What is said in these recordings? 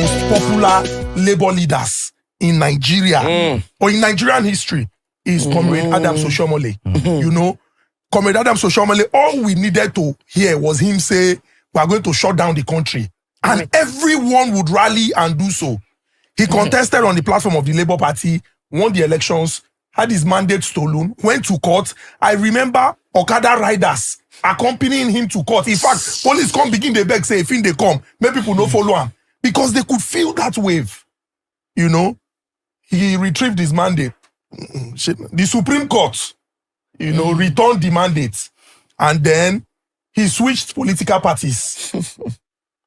most popular labor leaders in Nigeria or in Nigerian history is Comrade Adams Oshiomhole. You know, Comrade Adams Oshiomhole, all we needed to hear was him say, we are going to shut down the country. And everyone would rally and do so. He contested on the platform of the Labour Party, won the elections, had his mandate stolen, went to court. I remember Okada riders accompanying him to court. In fact, police come begin the beg, say, if they come, make people no follow him. Because they could feel that wave. You know, he retrieved his mandate. The Supreme Court, you know, returned the mandate. And then he switched political parties,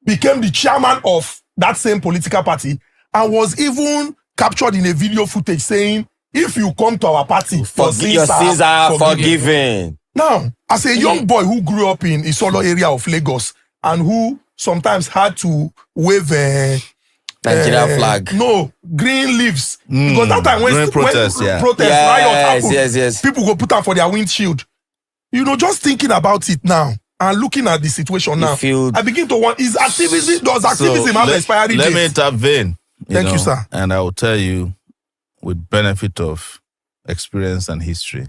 became the chairman of that same political party, and was even captured in a video footage saying, if you come to our party, your sins are forgiven. Now, as a young boy who grew up in Isolo area of Lagos and who sometimes had to wave Nigeria flag. No, green leaves. Because that time when protest, riot happened, people go put out for their windshield. You know, just thinking about it now and looking at the situation now, I begin to want, does activism have expiry date? Let me intervene. Thank you, sir. And I will tell you, with benefit of experience and history,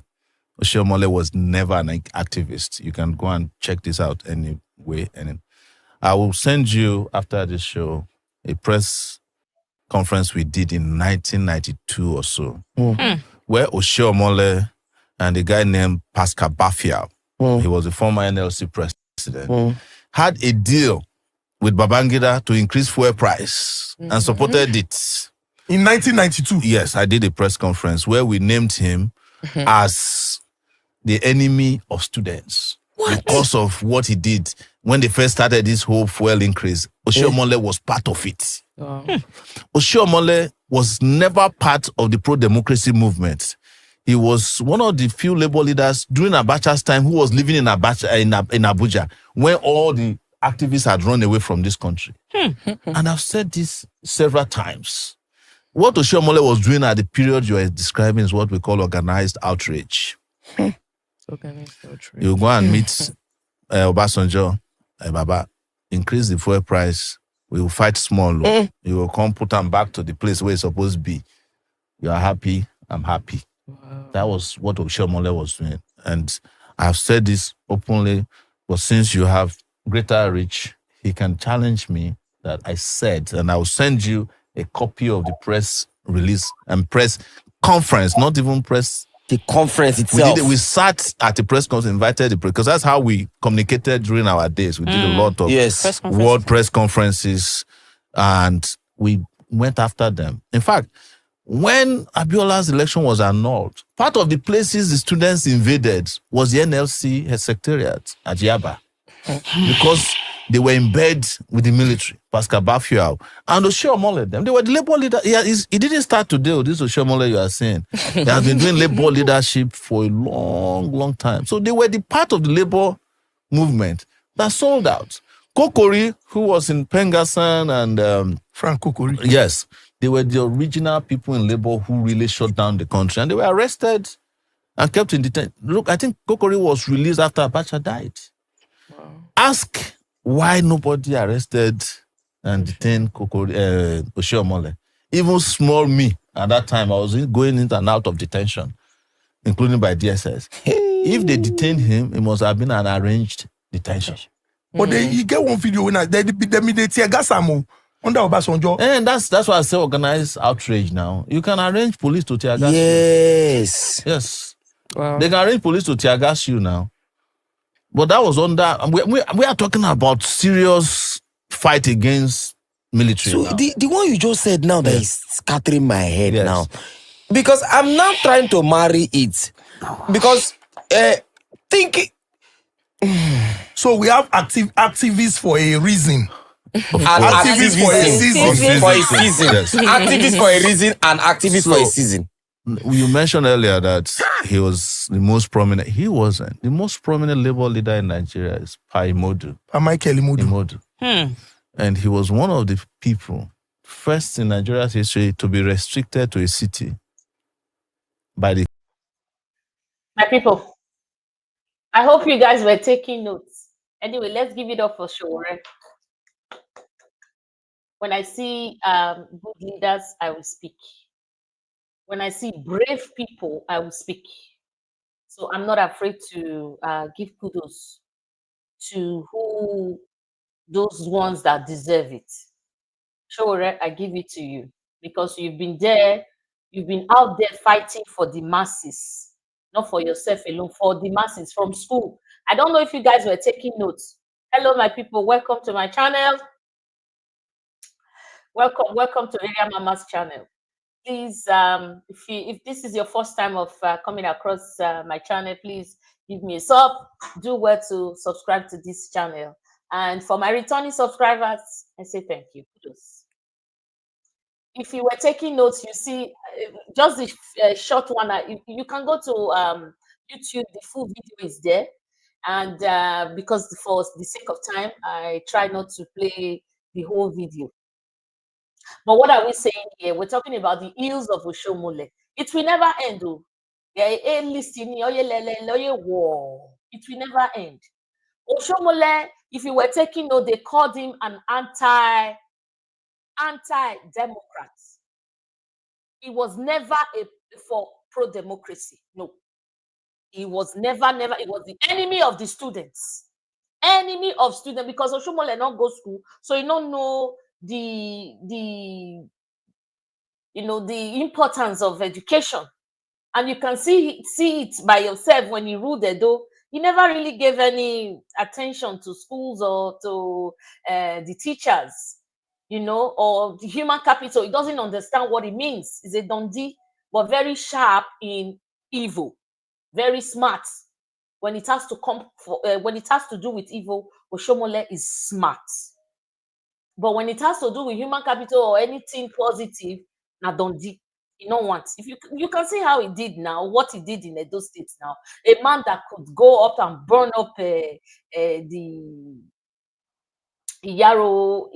Oshiomhole was never an activist. You can go and check this out anyway. And I will send you, after this show, a press conference we did in 1992 or so, where Oshiomhole and a guy named Pascal Bafia, he was a former NLC president, had a deal with Babangida to increase fuel price and supported it. In 1992? Yes, I did a press conference where we named him as the enemy of students. What? Because of what he did when they first started this whole fuel increase. Oshiomhole was part of it. Oshiomhole was never part of the pro-democracy movement. He was one of the few labor leaders during Abacha's time who was living in Abuja when all the activists had run away from this country. And I've said this several times. What Oshiomhole was doing at the period you are describing is what we call organized outrage. Organized outrage. You go and meet Obasanjo, Baba, increase the fuel price, we will fight small. You will come put them back to the place where it's supposed to be. You are happy, I'm happy. Wow. That was what Oshiomhole was doing. And I've said this openly, but since you have greater reach, he can challenge me that I said, and I'll send you a copy of the press release and press conference, not even press. The conference itself. We sat at the press conference, invited the press, because that's how we communicated during our days. We did a lot of world press conferences, and we went after them. In fact, when Abiola's election was annulled, part of the places the students invaded was the NLC secretariat at Yaba. Because they were in bed with the military, Pascal Bafia and Oshiomhole. They were the labor leader. He didn't start today. This Oshiomhole you are saying, he has been doing labor leadership for a long, long time. So they were the part of the labor movement that sold out. Kokori, who was in Pengassan, and Frank Kokori. Yes, they were the original people in labor who really shut down the country, and they were arrested and kept in detention. Look, I think Kokori was released after Abacha died. Wow. Ask why nobody arrested and detained Oshiomhole. Even small me, at that time, I was going in and out of detention, including by DSS. If they detained him, it must have been an arranged detention. But you get one video when they tear gas ammo under Obasanjo. And that's why I say organized outrage now. You can arrange police to tear gas you. Yes. Wow. They can arrange police to tear gas you now. But that was under, we are talking about serious fight against military. So the one you just said now that is scattering my head now. Because I'm now trying to marry it. Because thinking. So we have activists for a reason. Activists for a season. Activists for a reason and activists for a season. You mentioned earlier that he was the most prominent. He wasn't. The most prominent labor leader in Nigeria is Michael Imodu. And he was one of the people, first in Nigeria's history, to be restricted to a city by the... My people, I hope you guys were taking notes. Anyway, let's give it up for Showore. When I see good leaders, I will speak. When I see brave people, I will speak. So I'm not afraid to give kudos to those ones that deserve it. Showore, I give it to you because you've been there, you've been out there fighting for the masses, not for yourself alone, for the masses from school. I don't know if you guys were taking notes. Hello, my people. Welcome to my channel. Welcome to Area Mama's channel. Please, if this is your first time of coming across my channel, please give me a sub. Do well to subscribe to this channel. And for my returning subscribers, I say thank you. Kudos. If you were taking notes, you see just the short one. You can go to YouTube. The full video is there, and because for the sake of time, I try not to play the whole video. But what are we saying here? We're talking about the ills of Oshiomhole. It will never end, though. It will never end. Oshiomhole, if you were taking note, they called him an anti-democrat. He was never for pro-democracy. No. He was never. He was the enemy of the students. Enemy of students, because Oshiomhole not go school, so you don't know the importance of education. And you can see it by yourself when he ruled Edo. He never really gave any attention to schools or to the teachers, or the human capital. He doesn't understand what it means. He's a dundee, but very sharp in evil, very smart. When it has to when it has to do with evil, Oshiomhole is smart. But when it has to do with human capital or anything positive, na dundee. You don't want. If you can see how he did now, what he did in Edo State now, a man that could go up and burn up the Iyaro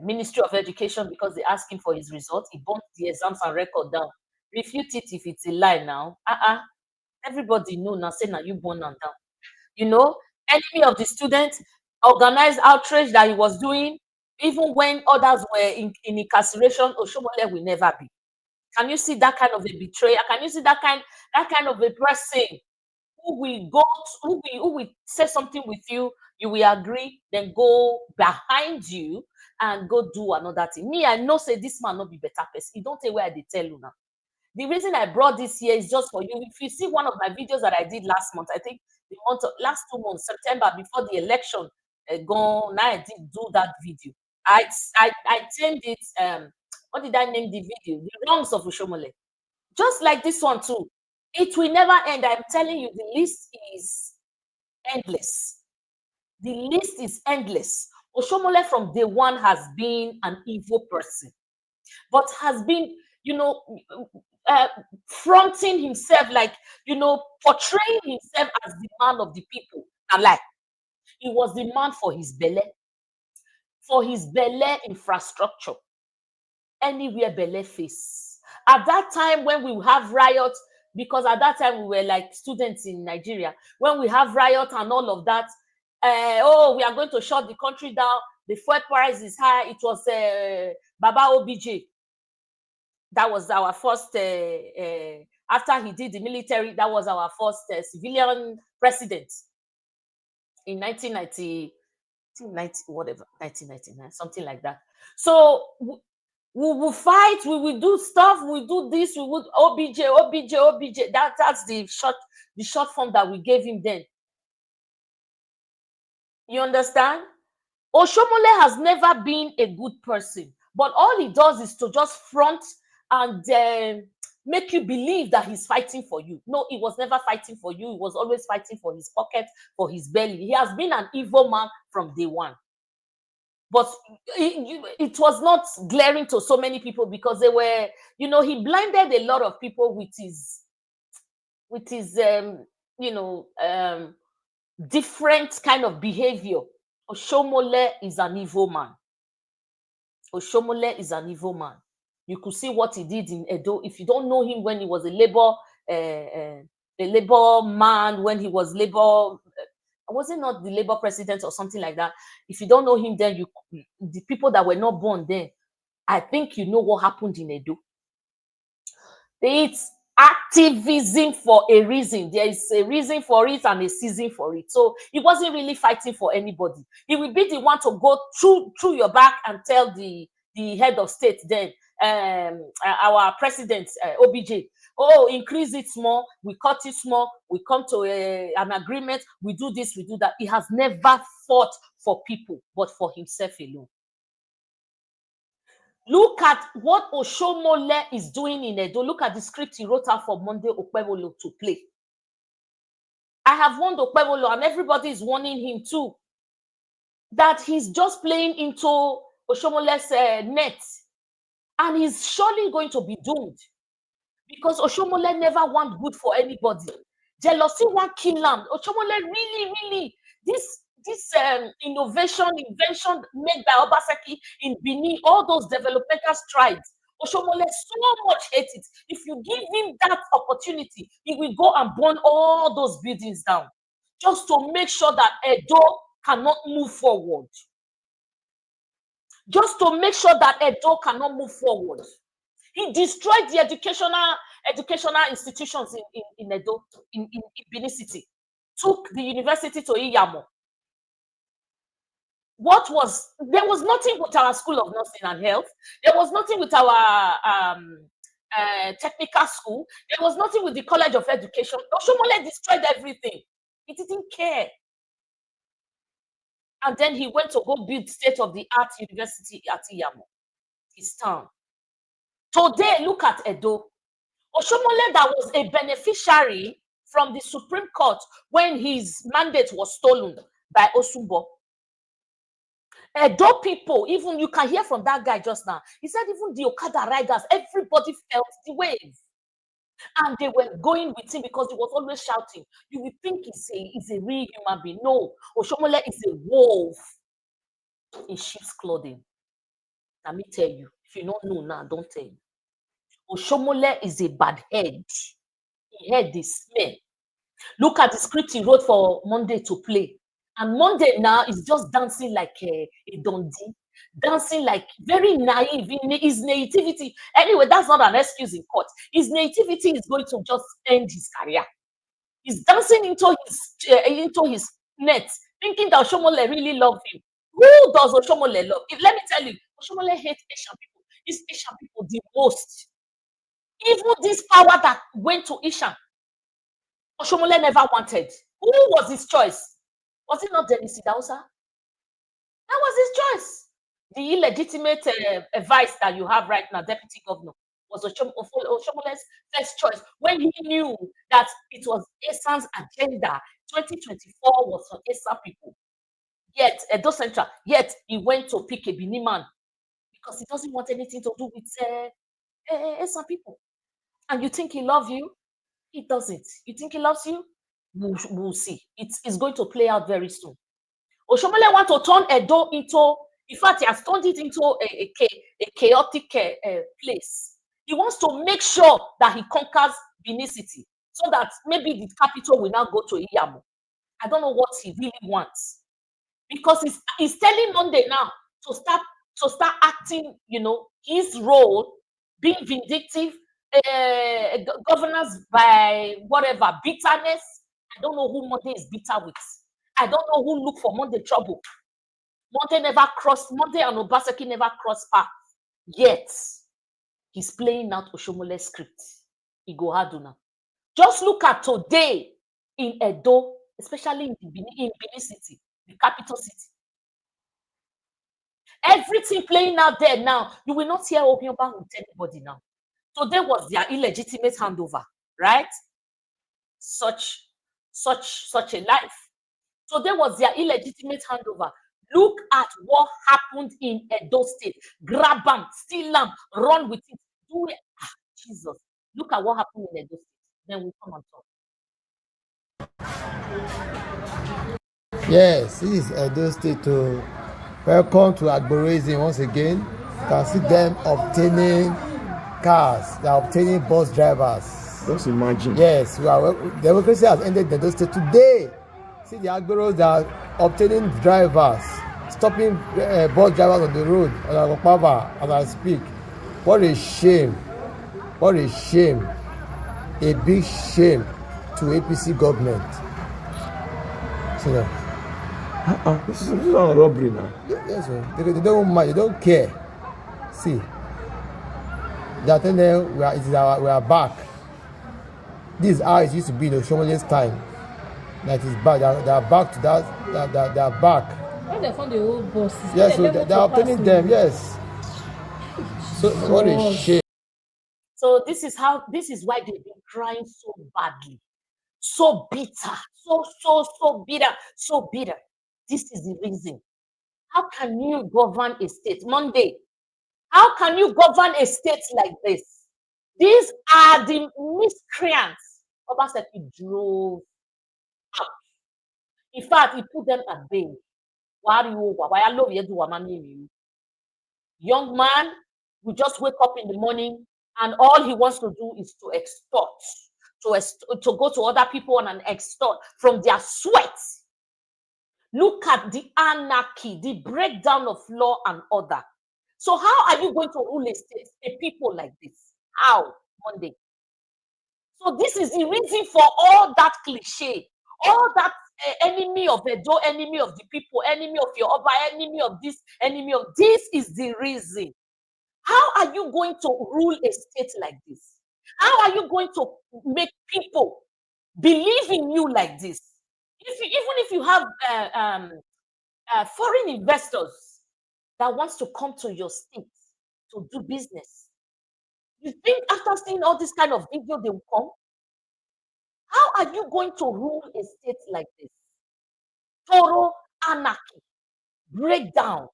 Ministry of Education because they asked him for his results. He burnt the exams and record down. Refute it if it's a lie now. Everybody know now. Say now you burn them down. Enemy of the student, organized outrage that he was doing, even when others were in incarceration. Oshiomhole will never be. Can you see that kind of a betrayal? Can you see that kind of a person who will say something with you, you will agree, then go behind you and go do another thing? Me, I know say this man not be better person. He don't say where they tell you now. The reason I brought this here is just for you. If you see one of my videos that I did last month, I think last 2 months, September, before the election gone, now I did do that video. I named it what did I name the video? The Wrongs of Oshiomhole. Just like this one too. It will never end. I'm telling you, the list is endless. The list is endless. Oshiomhole from day one has been an evil person, but has been, fronting himself, like, portraying himself as the man of the people. And like, he was the man for his belle infrastructure. Anywhere belle face. At that time when we have riots, because at that time we were like students in Nigeria, when we have riots and all of that, we are going to shut the country down, the fuel price is high. It was Baba OBJ. That was our first, after he did the military, that was our first civilian president in 1990, 1999, something like that. So we will fight, we will do stuff, we do this, we would OBJ. That's the short form that we gave him then. You understand? Oshiomhole has never been a good person, but all he does is to just front and make you believe that he's fighting for you. No, he was never fighting for you. He was always fighting for his pocket, for his belly. He has been an evil man from day one. But it was not glaring to so many people because they were, he blinded a lot of people with his different kind of behavior. Oshiomhole is an evil man. Oshiomhole is an evil man. You could see what he did in Edo. If you don't know him when he was a labor man, when he was labor was it not the Labour president or something like that? If you don't know him, then the people that were not born then, I think you know what happened in Edo. It's activism for a reason. There is a reason for it and a season for it. So he wasn't really fighting for anybody. He will be the one to go through your back and tell the head of state then, our president, OBJ, oh, increase it small, we cut it small, we come to an agreement, we do this, we do that. He has never fought for people, but for himself alone. Look at what Oshiomhole is doing in Edo. Look at the script he wrote out for Monday Okpebholo to play. I have warned Okpebholo, and everybody is warning him too, that he's just playing into Oshiomhole's net, and he's surely going to be doomed, because Oshiomhole never want good for anybody. Jealousy won't kill him. Oshiomhole really, this invention made by Obaseki in Benin, all those developmental strides, Oshiomhole so much hates it. If you give him that opportunity, he will go and burn all those buildings down, just to make sure that Edo cannot move forward. Just to make sure that Edo cannot move forward. He destroyed the educational institutions in Edo, in Benin City. Took the university to Iyamo. There was nothing with our School of Nursing and Health. There was nothing with our technical school. There was nothing with the College of Education. Oshiomhole destroyed everything. He didn't care. And then he went to go build state-of-the-art university at Iyamo, his town. Today, look at Edo. Oshiomhole, that was a beneficiary from the Supreme Court when his mandate was stolen by Osumbo. Edo people, even you can hear from that guy just now, he said even the Okada riders, everybody felt the wave. And they were going with him because he was always shouting. You will think he's a real human being. No, Oshiomhole is a wolf in sheep's clothing. Let me tell you, if you don't know now, don't tell you. Oshiomhole is a bad head. He had the smell. Look at the script he wrote for Monday to play. And Monday now is just dancing like a Dundee, dancing like very naive in his nativity. Anyway, that's not an excuse in court. His nativity is going to just end his career. He's dancing into his net, thinking that Oshiomhole really loves him. Who does Oshiomhole love? Let me tell you, Oshiomhole hates Asian people. He's Asian people the most. Even this power that went to Ishan, Oshiomhole never wanted. Who was his choice? Was it not Dennis Idausa? That was his choice. The illegitimate vice that you have right now, deputy governor, was Oshiomhole's first choice when he knew that it was Esan's agenda. 2024 was for Esan people. Yet, Edo Central, yet he went to pick a Benin man because he doesn't want anything to do with Esan people. And you think he loves you? He doesn't. You think he loves you? We'll see. It's going to play out very soon. Oshiomhole wants to turn Edo into, in fact, he has turned it into a chaotic place. He wants to make sure that he conquers Benin City so that maybe the capital will now go to Iyamo. I don't know what he really wants, because he's telling Monday now to start acting, his role, being vindictive, governance by whatever, bitterness. I don't know who Monday is bitter with. I don't know who look for Monday trouble. Monday and Obaseki never crossed paths. Yet, he's playing out Oshiomhole's script. He go hard now. Just look at today in Edo, especially in Benin City, the capital city. Everything playing out there now. You will not hear Obioba with anybody now. Today was their illegitimate handover, right? Such a life. Today was their illegitimate handover. Look at what happened in Edo State. Grab them, steal them, run with it. Do it. Jesus. Look at what happened in Edo State. Then we come and talk. Yes, this is Edo State. Welcome to Agberos once again. You can see them obtaining cars. They are obtaining bus drivers. Just imagine. Yes, democracy has ended in Edo State today. See the Agberos that are obtaining drivers, stopping bus drivers on the road, on Okpava, as I speak. What a shame. What a shame. A big shame to APC government. See now. This is not a robbery now. Yes, sir. They don't mind, they don't care. See. They are telling them we are back. This is how it used to be in Oshiomhole's time. That is back. They are back to that. They are back. When they found the old bosses, yes, so they are obtaining them. Yes. So what a shame. So this is why they've been crying so badly, so bitter, so bitter. This is the reason. How can you govern a state? Monday. How can you govern a state like this? These are the miscreants Obaseki drove out. In fact, he put them at bay. Young man will just wake up in the morning and all he wants to do is to extort, to go to other people and extort from their sweat. Look at the anarchy, the breakdown of law and order. So how are you going to rule a people like this? How? Monday. So this is the reason for all that cliche, all that enemy of Edo, enemy of the people, enemy of your Oba, enemy of this, enemy of this is the reason. How are you going to rule a state like this? How are you going to make people believe in you like this? Even if you have foreign investors that wants to come to your state to do business, you think after seeing all this kind of video they will come? How are you going to rule a state like this? Total anarchy, breakdown,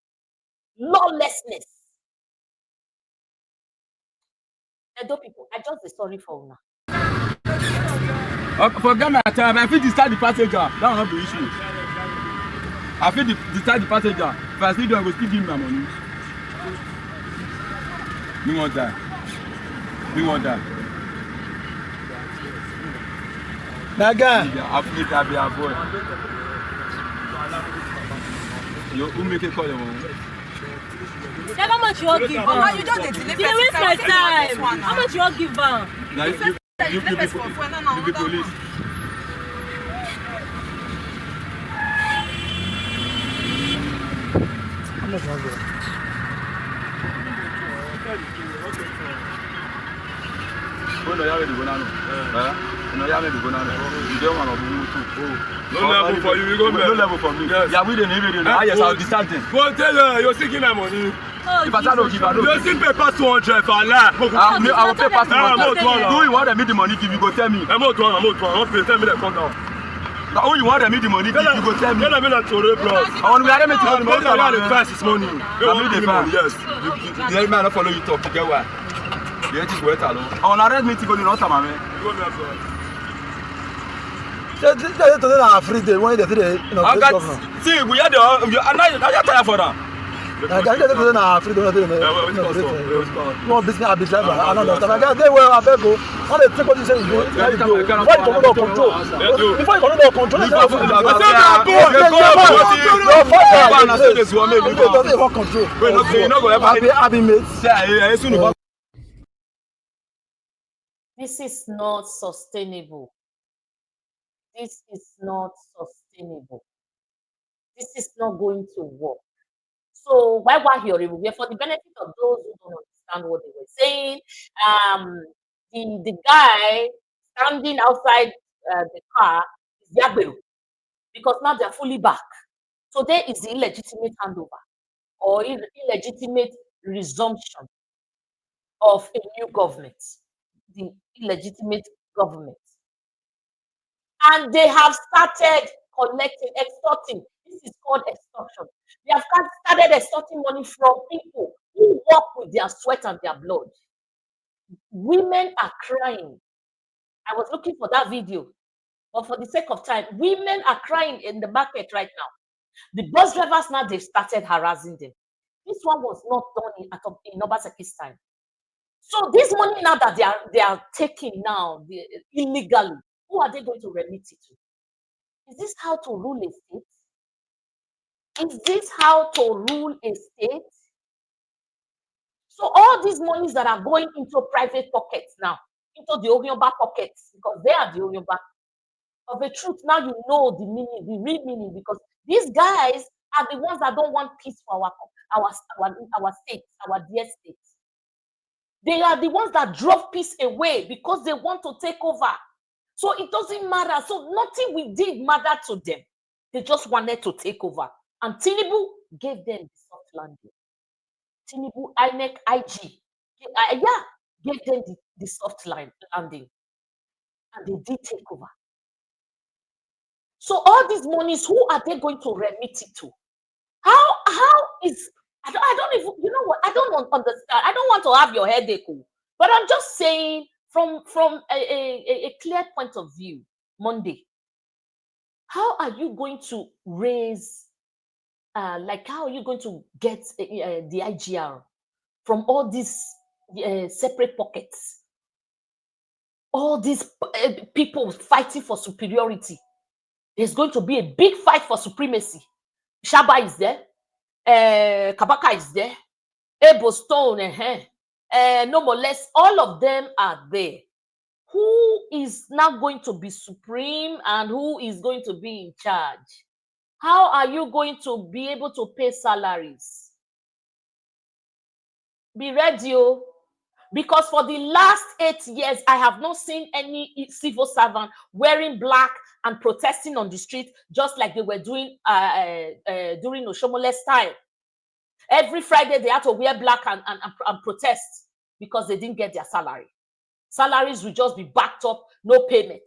lawlessness. Edo people, I just be sorry for una. Forget my time. I feel discharge the passenger. That will not be issue. I feel discharge the passenger. If I still do, I will still give me my money. Me want that. Me want that. Naga. Africa be a boy. You make a call, How much you all give am? You just dey delay. You waste my time. How much you all give am? Now you be police. How much you want? No, level for you, we go no level for me. Yes. Yeah, we didn't even know. Yes, I'll distance. Go tell her you're seeking my money. If I don't give, I don't. You still pay pass 200 for Allah. I will pay pass 200. Do you want me the money? Give you go tell me. I'm not one. Pay. Tell me the count down. Now you want me the money? Give you go tell me. Tell me that to bro. I want we are me to the money. I the first is money. I need the money. Yes. The man not follow you talk. Get what? You just wait alone. I want arrest me to go to North America. Go me abroad. Today na free day. When they free, you know, governor. See, we are the. Now you tired for that. Today na free day. No business, I be driver. I don't understand. They were abeg go. All the take position is good. Why you come under control? Before you come under control, you have to control. This is not sustainable. This is not sustainable. This is not going to work. So why here for the benefit of those who don't understand what they were saying, the guy standing outside the car is Agberos, because now they're fully back. So there is the illegitimate handover or illegitimate resumption of a new government, the illegitimate government. And they have started collecting, extorting. This is called extortion. They have started extorting money from people who work with their sweat and their blood. Women are crying. I was looking for that video, but for the sake of time, women are crying in the market right now. The bus drivers now, they've started harassing them. This one was not done in Obaseki's time. So this money now that they are taking now illegally, who are they going to remit it to? Is this how to rule a state? Is this how to rule a state? So all these monies that are going into private pockets now, into the Orionba pockets, because they are the Orionba of the truth. Now you know the meaning, the real meaning, because these guys are the ones that don't want peace for our states, our dear states. They are the ones that drove peace away because they want to take over. So it doesn't matter. So nothing we did mattered to them. They just wanted to take over. And Tinubu gave them the soft landing. Tinubu, INEC, IG, gave them the soft landing. And they did take over. So all these monies, who are they going to remit it to? How is, I don't even, you know what, I don't understand. I don't want to have your headache, but I'm just saying from a clear point of view, Monday, how are you going to raise, how are you going to get the IGR from all these separate pockets? All these people fighting for superiority. There's going to be a big fight for supremacy. Shaba is there. Kabaka is there. Ebo Stone, no more less. All of them are there. Who is now going to be supreme and who is going to be in charge? How are you going to be able to pay salaries? Be ready, because for the last 8 years, I have not seen any civil servant wearing black and protesting on the street, just like they were doing during Oshiomhole's time. Every Friday, they had to wear black and protest because they didn't get their salary. Salaries will just be backed up, no payment.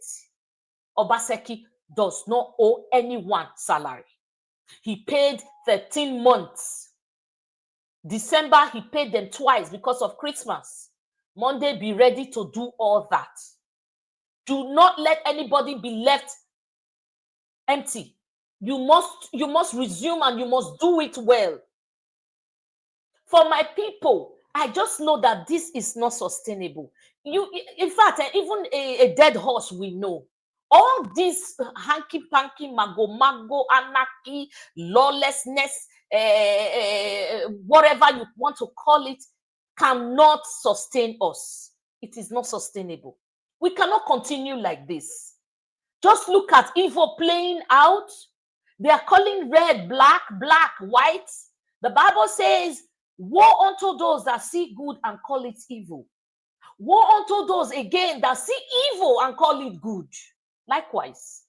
Obaseki does not owe anyone salary. He paid 13 months. December, he paid them twice because of Christmas. Monday, be ready to do all that. Do not let anybody be left empty. You must resume and you must do it well. For my people, I just know that this is not sustainable. In fact, even a dead horse we know. All this hanky-panky, mago-mago, anarchy, lawlessness, whatever you want to call it, cannot sustain us. It is not sustainable. We cannot continue like this. Just look at evil playing out. They are calling red, black, black, white. The Bible says, woe unto those that see good and call it evil. Woe unto those, again, that see evil and call it good. Likewise.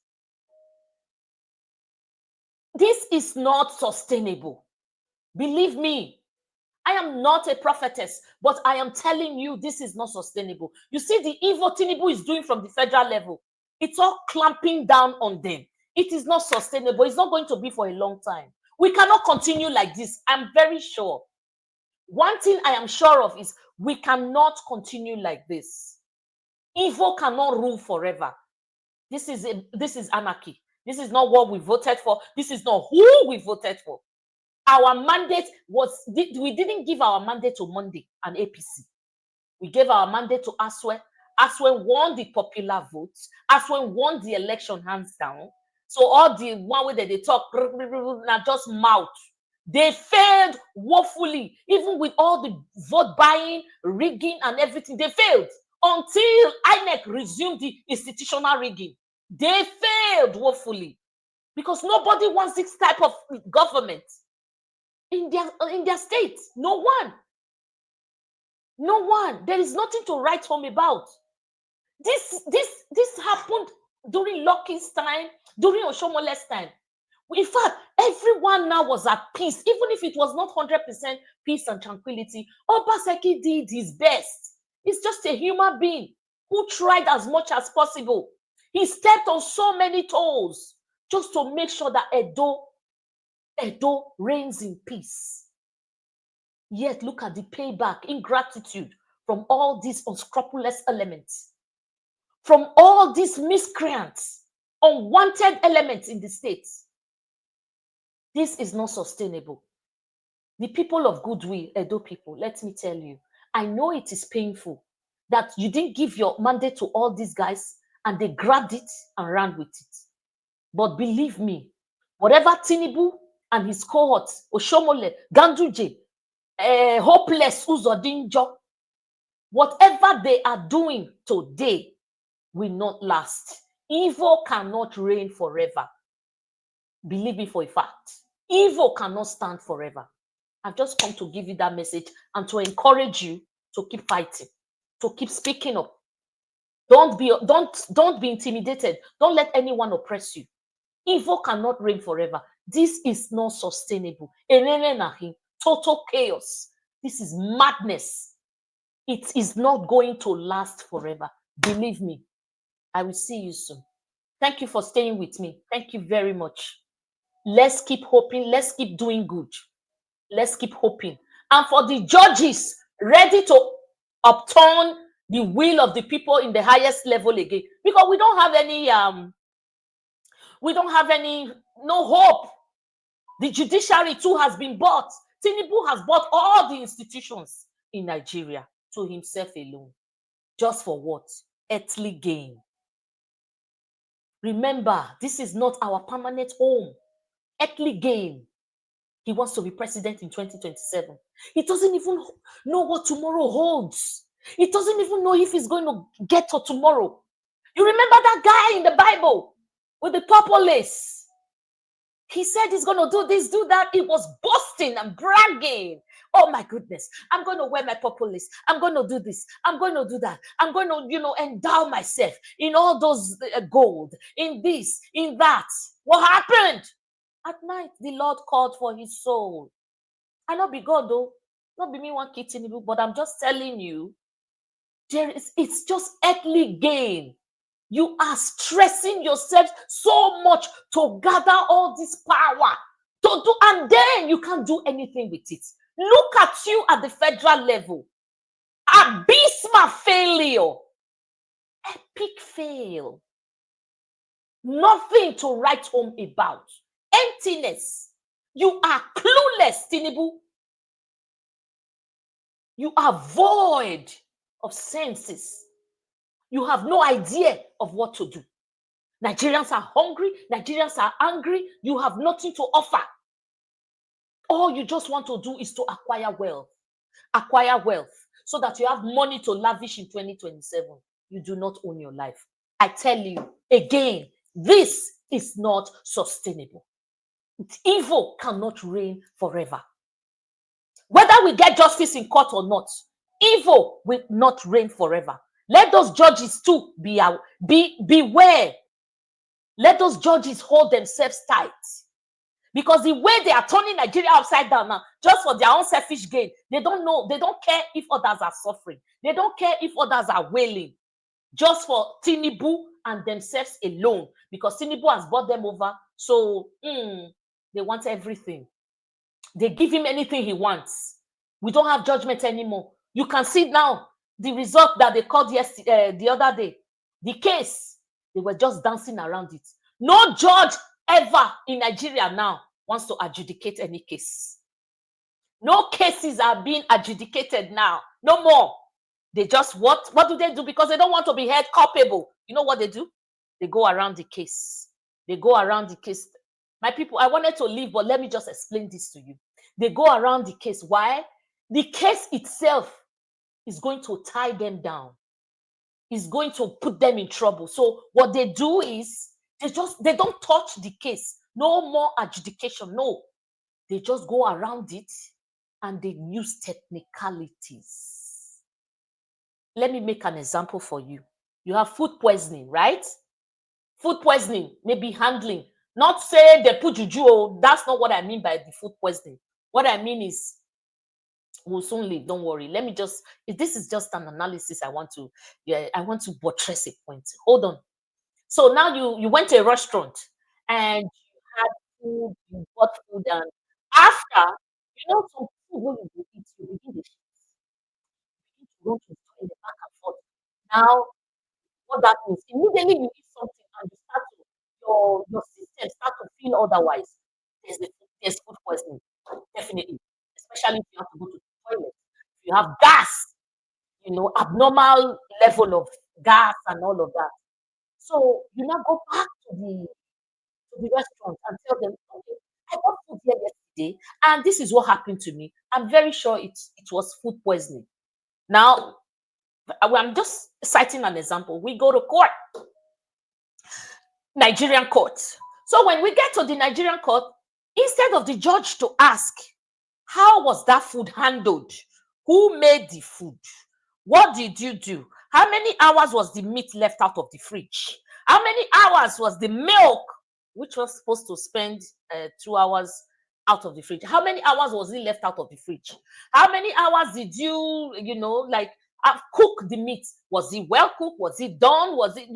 This is not sustainable. Believe me, I am not a prophetess, but I am telling you this is not sustainable. You see the evil Tinubu is doing from the federal level. It's all clamping down on them. It is not sustainable. It's not going to be for a long time. We cannot continue like this. I'm very sure. One thing I am sure of is we cannot continue like this. Evil cannot rule forever. This is anarchy. This is not what we voted for. This is not who we voted for. Our mandate we didn't give our mandate to Monday and APC. We gave our mandate to Aswe. Aswe won the popular votes. Aswe won the election hands down. So all the one way that they talk, now just mouth. They failed woefully, even with all the vote buying, rigging, and everything. They failed until INEC resumed the institutional rigging. They failed woefully because nobody wants this type of government in their state. No one. No one. There is nothing to write home about. This happened during Lucky's time, during Oshiomhole's time. In fact, everyone now was at peace, even if it was not 100% peace and tranquility. Obaseki did his best. He's just a human being who tried as much as possible. He stepped on so many toes just to make sure that Edo reigns in peace. Yet look at the payback, ingratitude from all these unscrupulous elements, from all these miscreants, unwanted elements in the states. This is not sustainable. The people of goodwill, Edo people, let me tell you, I know it is painful that you didn't give your mandate to all these guys and they grabbed it and ran with it. But believe me, whatever Tinubu and his cohorts, Oshiomhole, Ganduje, Hopeless, Uzodinjo, whatever they are doing today will not last. Evil cannot reign forever. Believe me for a fact. Evil cannot stand forever. I've just come to give you that message and to encourage you to keep fighting, to keep speaking up. Don't be intimidated. Don't let anyone oppress you. Evil cannot reign forever. This is not sustainable. Total chaos. This is madness. It is not going to last forever. Believe me. I will see you soon. Thank you for staying with me. Thank you very much. Let's keep hoping. Let's keep doing good. Let's keep hoping. And for the judges ready to upturn the will of the people in the highest level again, because we don't have no hope. The judiciary too has been bought. Tinubu has bought all the institutions in Nigeria to himself alone. Just for what? Earthly gain. Remember, this is not our permanent home. Earthly gain. He wants to be president in 2027. He doesn't even know what tomorrow holds. He doesn't even know if he's going to get to tomorrow. You remember that guy in the Bible with the purple lace? He said he's going to do this, do that. He was boasting and bragging. Oh my goodness, I'm going to wear my purple lace. I'm going to do this. I'm going to do that. I'm going to, endow myself in all those gold, in this, in that. What happened? At night, the Lord called for his soul. I not be God though. Not be me one kitchen, but I'm just telling you, it's just earthly gain. You are stressing yourself so much to gather all this power to do, and then you can't do anything with it. Look at you at the federal level. Abysmal failure. Epic fail. Nothing to write home about. Emptiness. You are clueless, Tinubu. You are void of senses. You have no idea of what to do. Nigerians are hungry. Nigerians are angry. You have nothing to offer. All you just want to do is to acquire wealth. Acquire wealth so that you have money to lavish in 2027. You do not own your life. I tell you again, this is not sustainable. Evil cannot reign forever. Whether we get justice in court or not, evil will not reign forever. Let those judges too beware. Let those judges hold themselves tight. Because the way they are turning Nigeria upside down now, just for their own selfish gain, they don't care if others are suffering. They don't care if others are wailing. Just for Tinubu and themselves alone. Because Tinubu has bought them over. So they want everything. They give him anything he wants. We don't have judgment anymore. You can see now the result that they called the other day. The case, they were just dancing around it. No judge ever in Nigeria now wants to adjudicate any case. No cases are being adjudicated now. No more. They just what do they do? Because they don't want to be held culpable. You know what they do? They go around the case. They go around the case. My people, I wanted to leave, but let me just explain this to you. They go around the case. Why? The case itself is going to tie them down. Is going to put them in trouble. So what they do is they don't touch the case. No more adjudication. No. They just go around it and they use technicalities. Let me make an example for you. You have food poisoning, right? Food poisoning, maybe handling. Not say they put juju. That's not what I mean by the food poisoning. What I mean is, we'll soon leave. Don't worry. Let me just. This is just an analysis. I want to buttress a point. Hold on. So now you went to a restaurant and you had food, you bought food, and after some food when you eat, you begin to go to the back and forth. Now, what that means, immediately you eat something and you start to your system start to feel otherwise. There's food poisoning, definitely, especially if you have to go to the toilet. If you have gas, abnormal level of gas and all of that. So you now go back to to the restaurant and tell them, okay, I got food here yesterday, and this is what happened to me. I'm very sure it was food poisoning. Now, I'm just citing an example. We go to court, Nigerian court. So when we get to the Nigerian court, instead of the judge to ask, how was that food handled? Who made the food? What did you do? How many hours was the meat left out of the fridge? How many hours was the milk, which was supposed to spend 2 hours out of the fridge? How many hours was it left out of the fridge? How many hours did you, cook the meat? Was it well cooked? Was it done? Was it,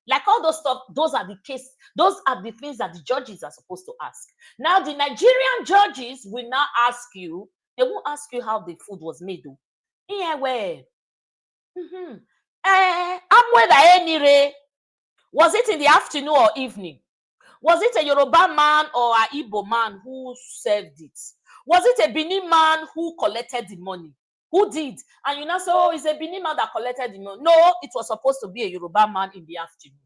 like all those stuff? Those are the things that the judges are supposed to ask. Now, the Nigerian judges will now ask you, they won't ask you how the food was made, though. Yeah, where? Was it in the afternoon or evening? Was it a Yoruba man or an Igbo man who served it? Was it a Benin man who collected the money? Who did? And you now say, oh, it's a Benin man that collected the money. No, it was supposed to be a Yoruba man in the afternoon.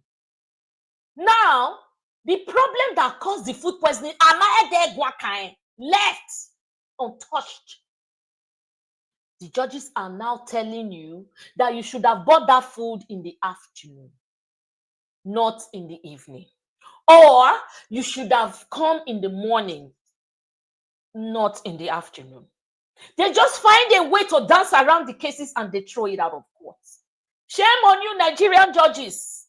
Now, the problem that caused the food poisoning, left untouched. The judges are now telling you that you should have bought that food in the afternoon, not in the evening. Or you should have come in the morning, not in the afternoon. They just find a way to dance around the cases and they throw it out of court. Shame on you, Nigerian judges.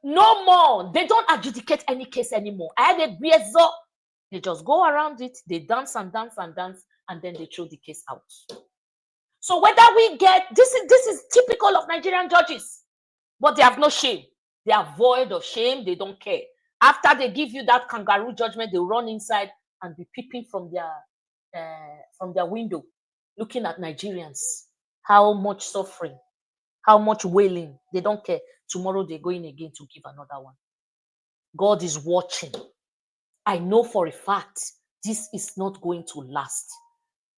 No more. They don't adjudicate any case anymore. They just go around it, they dance and dance and dance, and then they throw the case out. So whether we get, this is typical of Nigerian judges, but they have no shame. They are void of shame. They don't care. After they give you that kangaroo judgment, they run inside and be peeping from their window, looking at Nigerians. How much suffering, how much wailing. They don't care. Tomorrow they're going again to give another one. God is watching. I know for a fact this is not going to last.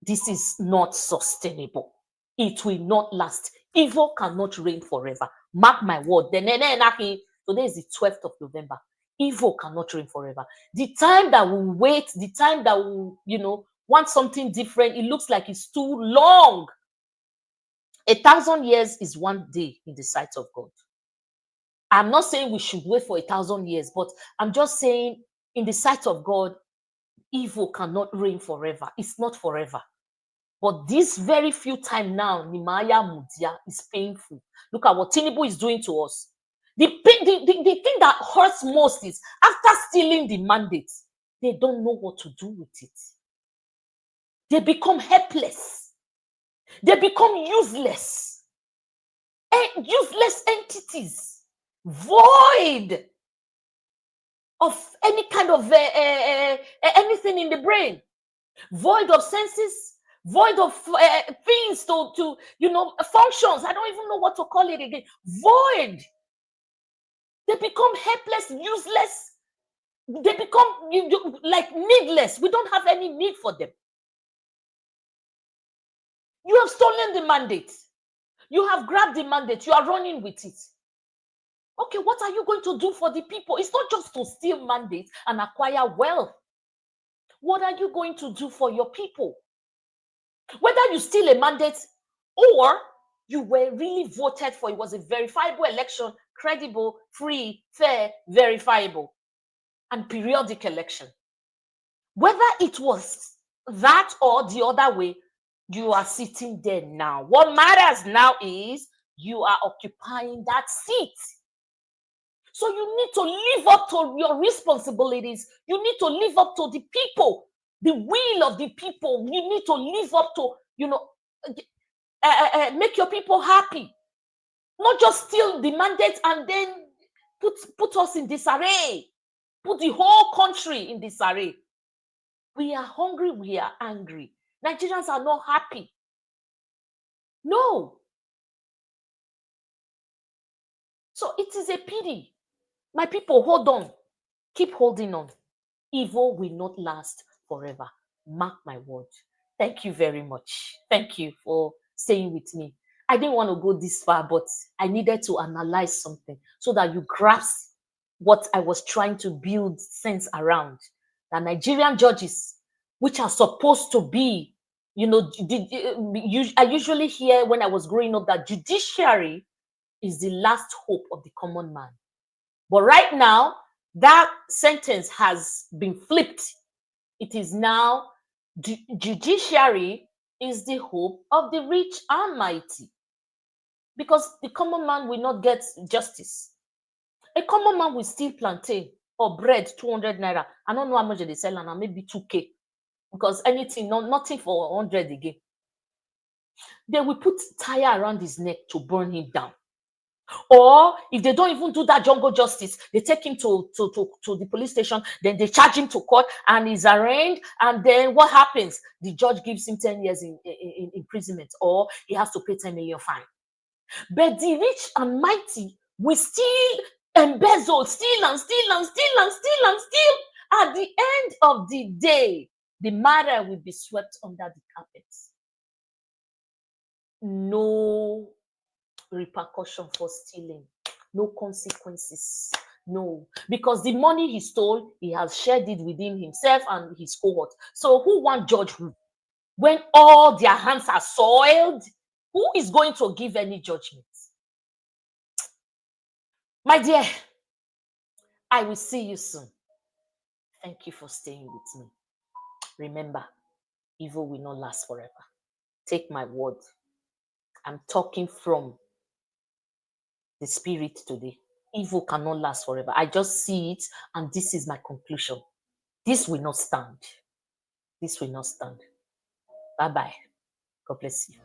This is not sustainable. It will not last. Evil cannot reign forever. Mark my word. Today is the 12th of November. Evil cannot reign forever. The time that we wait, the time that we, want something different, it looks like it's too long. 1,000 years is one day in the sight of God. I'm not saying we should wait for 1,000 years, but I'm just saying in the sight of God, evil cannot reign forever. It's not forever. But this very few time now, Nimaya Mudia is painful. Look at what Tinubu is doing to us. The thing that hurts most is after stealing the mandate, they don't know what to do with it. They become helpless. They become useless. Useless entities, void of any kind of anything in the brain, void of senses, void of things to functions. I don't even know what to call it again. Void. They become helpless, useless. They become like needless. We don't have any need for them. You have stolen the mandate. You have grabbed the mandate. You are running with it. Okay, what are you going to do for the people? It's not just to steal mandates and acquire wealth. What are you going to do for your people? Whether you steal a mandate or you were really voted for, it was a verifiable election, credible, free, fair, verifiable, and periodic election. Whether it was that or the other way, you are sitting there now. What matters now is you are occupying that seat. So you need to live up to your responsibilities. You need to live up to the people, the will of the people. You need to live up to, make your people happy. Not just steal the mandate and then put us in disarray. Put the whole country in disarray. We are hungry. We are angry. Nigerians are not happy. No. So it is a pity. My people, hold on. Keep holding on. Evil will not last forever. Mark my word. Thank you very much. Thank you for staying with me. I didn't want to go this far, but I needed to analyze something so that you grasp what I was trying to build sense around. The Nigerian judges, which are supposed to be, I usually hear when I was growing up that judiciary is the last hope of the common man. But right now, that sentence has been flipped. It is now judiciary is the hope of the rich and mighty. Because the common man will not get justice. A common man will steal plantain or bread, 200 naira. I don't know how much they sell, and maybe 2K. Because nothing for 100 again. They will put tire around his neck to burn him down. Or if they don't even do that jungle justice, they take him to the police station, then they charge him to court, and he's arraigned. And then what happens? The judge gives him 10 years in imprisonment, or he has to pay 10 million fine. But the rich and mighty will still embezzle, steal. At the end of the day, the matter will be swept under the carpet. No repercussion for stealing, no consequences, no, because the money he stole, he has shared it within himself and his cohort. So who want judge who? When all their hands are soiled, who is going to give any judgment? My dear, I will see you soon. Thank you for staying with me. Remember, evil will not last forever. Take my word. I'm talking from the spirit today. Evil cannot last forever. I just see it, and this is my conclusion. This will not stand. This will not stand. Bye-bye. God bless you.